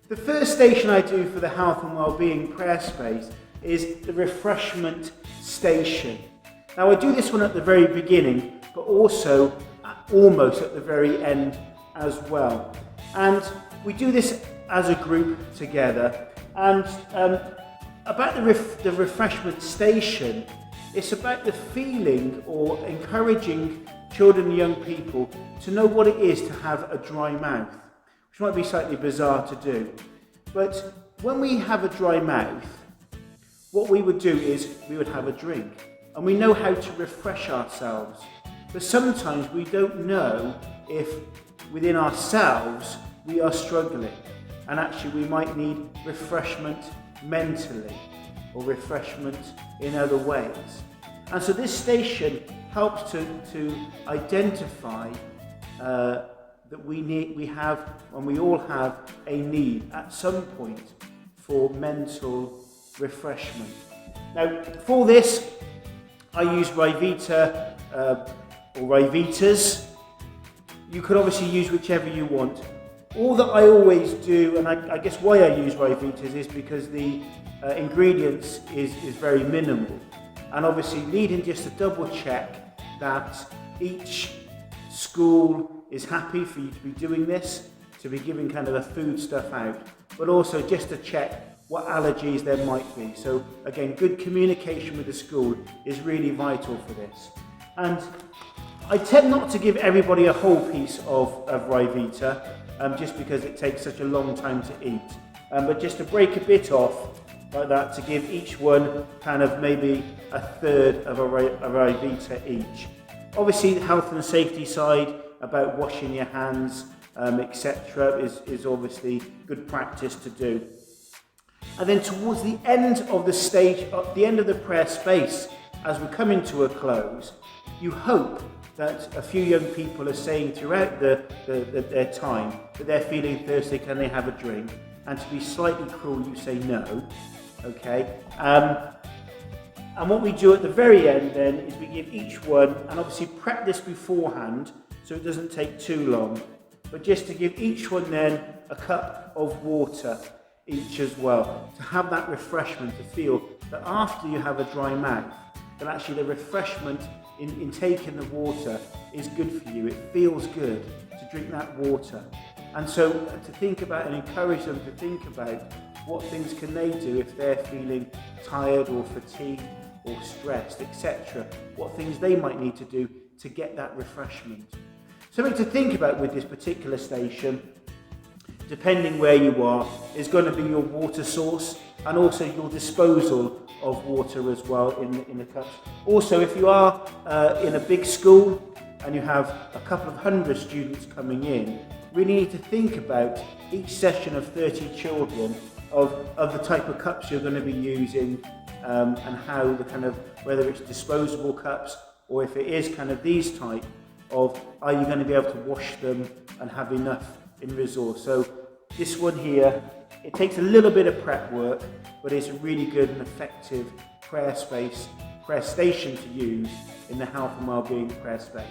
The first station I do for the health and wellbeing prayer space is the refreshment station. Now I do this one at the very beginning, but also almost at the very end as well. And we do this as a group together. And about the refreshment station, it's about the feeling or encouraging children and young people to know what it is to have a dry mouth, which might be slightly bizarre to do. But when we have a dry mouth, what we would do is we would have a drink, and we know how to refresh ourselves. But sometimes we don't know if within ourselves we are struggling, and actually we might need refreshment mentally or refreshment in other ways. And so this station helps to identify that we have, and we all have, a need at some point for mental refreshment. Now, for this, I use Ryvita or Ryvitas. You could obviously use whichever you want. All that I always do, and I guess why I use Ryvitas is because the ingredients is very minimal. And obviously needing just to double check that each school is happy for you to be doing this, to be giving kind of the food stuff out, but also just to check what allergies there might be. So again, good communication with the school is really vital for this. And I tend not to give everybody a whole piece of Ryvita, just because it takes such a long time to eat. But just to break a bit off like that, to give each one kind of maybe a third of a Ryvita each. Obviously the health and safety side about washing your hands, etc. is obviously good practice to do. And then towards the end of the stage, at the end of the prayer space, as we come into a close, you hope that a few young people are saying throughout their time that they're feeling thirsty, can they have a drink? And to be slightly cruel, you say no, okay? And what we do at the very end then is we give each one, and obviously prep this beforehand so it doesn't take too long, but just to give each one then a cup of water each as well, to have that refreshment, to feel that after you have a dry mouth, that actually the refreshment in taking the water is good for you. It feels good to drink that water. And so to think about and encourage them to think about what things can they do if they're feeling tired or fatigued or stressed, etc. What things they might need to do to get that refreshment. Something to think about with this particular station, depending where you are, is going to be your water source and also your disposal of water as well in the cups. Also, if you are in a big school and you have a couple of hundred students coming in, really need to think about each session of 30 children of the type of cups you're going to be using, and how the kind of, whether it's disposable cups or if it is kind of these type of, are you going to be able to wash them and have enough in resource. So this one here, it takes a little bit of prep work, but it's a really good and effective prayer station to use in the health and wellbeing prayer space.